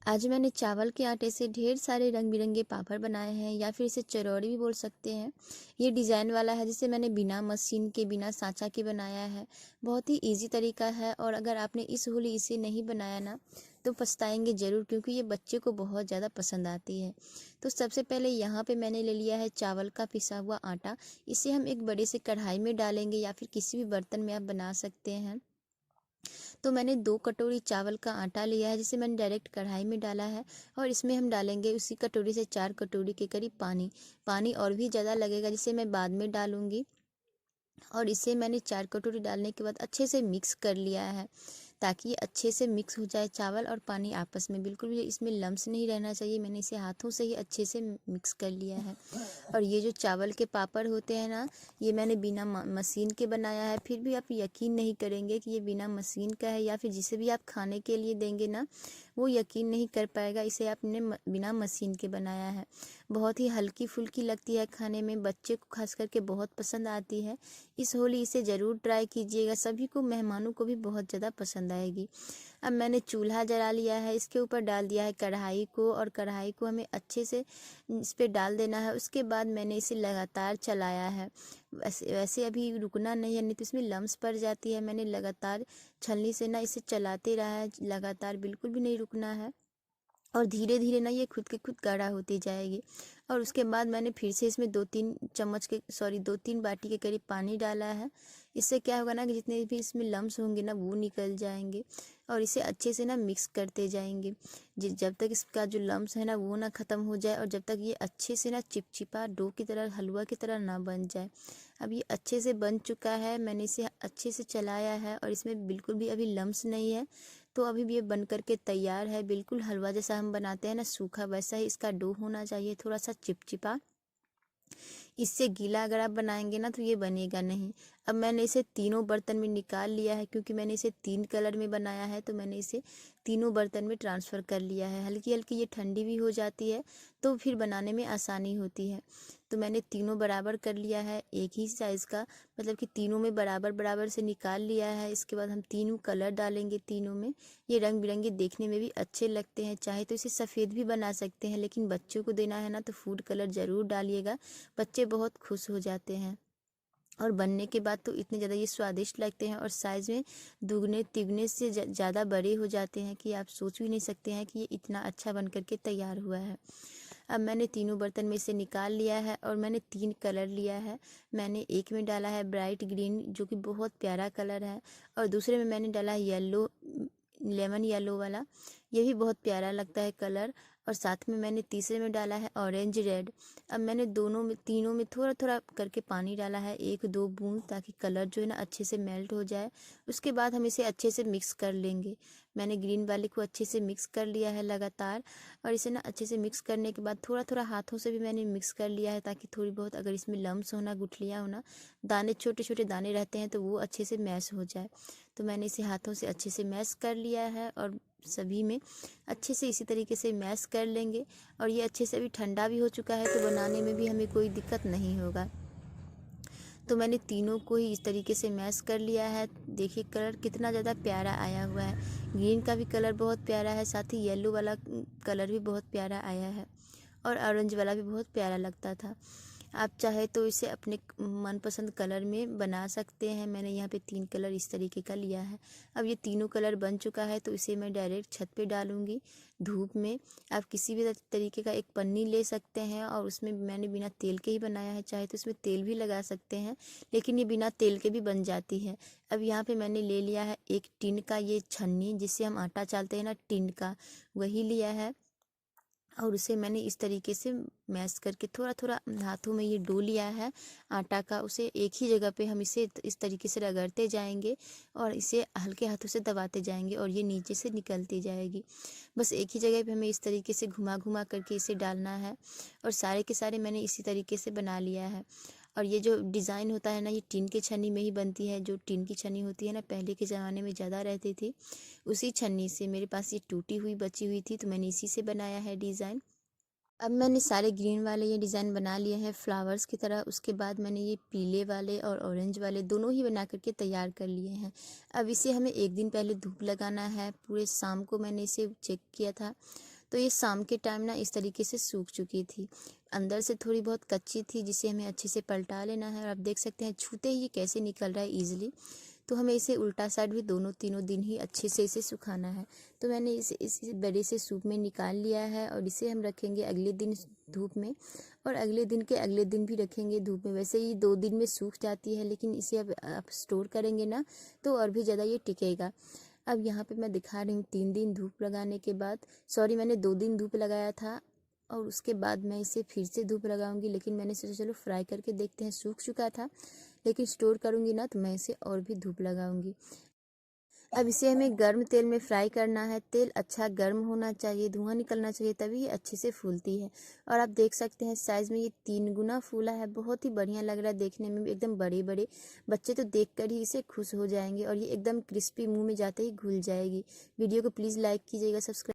आज मैंने चावल के आटे से ढेर सारे रंग बिरंगे पापड़ बनाए हैं या फिर इसे चरौड़ी भी बोल सकते हैं। ये डिज़ाइन वाला है जिसे मैंने बिना मशीन के बिना सांचा के बनाया है। बहुत ही इजी तरीका है और अगर आपने इस होली इसे नहीं बनाया ना तो पछताएंगे ज़रूर, क्योंकि ये बच्चे को बहुत ज़्यादा पसंद आती है। तो सबसे पहले यहाँ पे मैंने ले लिया है चावल का पिसा हुआ आटा। इसे हम एक बड़े से कढ़ाई में डालेंगे या फिर किसी भी बर्तन में आप बना सकते हैं। तो मैंने 2 कटोरी चावल का आटा लिया है जिसे मैंने डायरेक्ट कढ़ाई में डाला है और इसमें हम डालेंगे उसी कटोरी से 4 कटोरी के करीब पानी। पानी और भी ज़्यादा लगेगा जिसे मैं बाद में डालूँगी। और इसे मैंने 4 कटोरी डालने के बाद अच्छे से मिक्स कर लिया है, ताकि ये अच्छे से मिक्स हो जाए चावल और पानी आपस में। बिल्कुल भी इसमें लम्स नहीं रहना चाहिए। मैंने इसे हाथों से ही अच्छे से मिक्स कर लिया है। और ये जो चावल के पापड़ होते हैं ना, ये मैंने बिना मशीन के बनाया है। फिर भी आप यकीन नहीं करेंगे कि ये बिना मशीन का है, या फिर जिसे भी आप खाने के लिए देंगे ना वो यकीन नहीं कर पाएगा इसे आपने बिना मशीन के बनाया है। बहुत ही हल्की फुल्की लगती है खाने में, बच्चे को खास करके बहुत पसंद आती है। इस होली इसे ज़रूर ट्राई कीजिएगा, सभी को, मेहमानों को भी बहुत ज़्यादा पसंद आएगी। अब मैंने चूल्हा जला लिया है, इसके ऊपर डाल दिया है कढ़ाई को और कढ़ाई को हमें अच्छे से इस पे डाल देना है। उसके बाद मैंने इसे लगातार चलाया है। वैसे वैसे अभी रुकना नहीं है, नहीं तो इसमें लम्स पड़ जाती है। मैंने लगातार छलनी से ना इसे चलाते रहा है, लगातार, बिल्कुल भी नहीं रुकना है। और धीरे धीरे ना ये खुद के खुद गाढ़ा होती जाएगी। और उसके बाद मैंने फिर से इसमें 2-3 बाटी के करीब पानी डाला है। इससे क्या होगा ना कि जितने भी इसमें लम्स होंगे ना वो निकल जाएंगे। और इसे अच्छे से ना मिक्स करते जाएंगे जब तक इसका जो लम्स है ना वो ना ख़त्म हो जाए, और जब तक ये अच्छे से ना चिपचिपा डो की तरह, हलवा की तरह ना बन जाए। अब ये अच्छे से बन चुका है, मैंने इसे अच्छे से चलाया है और इसमें बिल्कुल भी अभी लम्स नहीं है। तो अभी भी ये बन करके तैयार है। बिल्कुल हलवा जैसा हम बनाते हैं ना सूखा, वैसा ही इसका डो होना चाहिए, थोड़ा सा चिपचिपा। इससे गीला अगर आप बनाएंगे ना तो ये बनेगा नहीं। अब मैंने इसे तीनों बर्तन में निकाल लिया है, क्योंकि मैंने इसे 3 कलर में बनाया है तो मैंने इसे तीनों बर्तन में ट्रांसफ़र कर लिया है। हल्की हल्की ये ठंडी भी हो जाती है तो फिर बनाने में आसानी होती है। तो मैंने तीनों बराबर कर लिया है, एक ही साइज़ का, मतलब कि तीनों में बराबर बराबर से निकाल लिया है। इसके बाद हम तीनों कलर डालेंगे तीनों में। ये रंग बिरंगे देखने में भी अच्छे लगते हैं। चाहे तो इसे सफ़ेद भी बना सकते हैं, लेकिन बच्चों को देना है ना तो फूड कलर ज़रूर डालिएगा, बच्चे बहुत खुश हो जाते हैं। और बनने के बाद तो इतने ज़्यादा ये स्वादिष्ट लगते हैं और साइज़ में दुगने तिगने से ज़्यादा बड़े हो जाते हैं कि आप सोच भी नहीं सकते हैं कि ये इतना अच्छा बन करके तैयार हुआ है। अब मैंने तीनों बर्तन में से निकाल लिया है और मैंने 3 कलर लिया है। मैंने एक में डाला है ब्राइट ग्रीन, जो कि बहुत प्यारा कलर है, और दूसरे में मैंने डाला है येलो, लेमन येलो वाला, ये भी बहुत प्यारा लगता है कलर। और साथ में मैंने तीसरे में डाला है ऑरेंज रेड। अब मैंने तीनों में थोड़ा थोड़ा करके पानी डाला है, 1-2 बूंद, ताकि कलर जो है ना अच्छे से मेल्ट हो जाए। उसके बाद हम इसे अच्छे से मिक्स कर लेंगे। मैंने ग्रीन वाले को अच्छे से मिक्स कर लिया है लगातार। और इसे ना अच्छे से मिक्स करने के बाद थोड़ा थोड़ा हाथों से भी मैंने मिक्स कर लिया है, ताकि थोड़ी बहुत अगर इसमें लम्स होना, गुठलियाँ होना, दाने, छोटे छोटे दाने रहते हैं तो वो अच्छे से मैश हो जाए। तो मैंने इसे हाथों से अच्छे से मैश कर लिया है और सभी में अच्छे से इसी तरीके से मैश कर लेंगे। और ये अच्छे से अभी ठंडा भी हो चुका है तो बनाने में भी हमें कोई दिक्कत नहीं होगा। तो मैंने तीनों को ही इस तरीके से मैश कर लिया है। देखिए कलर कितना ज़्यादा प्यारा आया हुआ है। ग्रीन का भी कलर बहुत प्यारा है, साथ ही येलो वाला कलर भी बहुत प्यारा आया है, और ऑरेंज वाला भी बहुत प्यारा लगता था। आप चाहे तो इसे अपने मनपसंद कलर में बना सकते हैं। मैंने यहाँ पे 3 कलर इस तरीके का लिया है। अब ये तीनों कलर बन चुका है तो इसे मैं डायरेक्ट छत पे डालूँगी धूप में। आप किसी भी तरीके का एक पन्नी ले सकते हैं, और उसमें मैंने बिना तेल के ही बनाया है, चाहे तो इसमें तेल भी लगा सकते हैं, लेकिन ये बिना तेल के भी बन जाती है। अब यहाँ पे मैंने ले लिया है एक टिन का ये छन्नी, जिससे हम आटा चालते हैं ना, टिन का, वही लिया है। और उसे मैंने इस तरीके से मैश करके थोड़ा थोड़ा हाथों में ये डो लिया है आटा का। उसे एक ही जगह पे हम इसे इस तरीके से रगड़ते जाएंगे और इसे हल्के हाथों से दबाते जाएंगे और ये नीचे से निकलती जाएगी। बस एक ही जगह पे हमें इस तरीके से घुमा घुमा करके इसे डालना है। और सारे के सारे मैंने इसी तरीके से बना लिया है। और ये जो डिज़ाइन होता है ना, ये टिन के छन्नी में ही बनती है। जो टिन की छन्नी होती है ना, पहले के ज़माने में ज़्यादा रहती थी। उसी छन्नी से मेरे पास ये टूटी हुई बची हुई थी, तो मैंने इसी से बनाया है डिज़ाइन। अब मैंने सारे ग्रीन वाले ये डिज़ाइन बना लिए हैं फ्लावर्स की तरह। उसके बाद मैंने ये पीले वाले और ऑरेंज वाले दोनों ही बना करके तैयार कर लिए हैं। अब इसे हमें एक दिन पहले धूप लगाना है। पूरे शाम को मैंने इसे चेक किया था तो ये शाम के टाइम ना इस तरीके से सूख चुकी थी। अंदर से थोड़ी बहुत कच्ची थी, जिसे हमें अच्छे से पलटा लेना है। और आप देख सकते हैं छूते ही ये कैसे निकल रहा है ईजिली। तो हमें इसे उल्टा साइड भी दोनों तीनों दिन ही अच्छे से इसे सुखाना है। तो मैंने इसे इस बड़े से सूप में निकाल लिया है और इसे हम रखेंगे अगले दिन धूप में, और अगले दिन के अगले दिन भी रखेंगे धूप में। वैसे ये 2 दिन में सूख जाती है, लेकिन इसे अब आप स्टोर करेंगे ना तो और भी ज़्यादा ये टिकेगा। अब यहाँ पे मैं दिखा रही हूँ 3 दिन धूप लगाने के बाद, सॉरी मैंने 2 दिन धूप लगाया था और उसके बाद मैं इसे फिर से धूप लगाऊंगी। लेकिन मैंने सोचा चलो फ्राई करके देखते हैं, सूख चुका था, लेकिन स्टोर करूंगी ना तो मैं इसे और भी धूप लगाऊंगी। अब इसे हमें गर्म तेल में फ्राई करना है। तेल अच्छा गर्म होना चाहिए, धुआं निकलना चाहिए, तभी ये अच्छे से फूलती है। और आप देख सकते हैं साइज़ में ये 3 गुना फूला है। बहुत ही बढ़िया लग रहा है देखने में भी, एकदम बड़े बड़े। बच्चे तो देखकर ही इसे खुश हो जाएंगे और ये एकदम क्रिस्पी मुंह में जाते ही घुल जाएगी। वीडियो को प्लीज़ लाइक कीजिएगा, सब्सक्राइब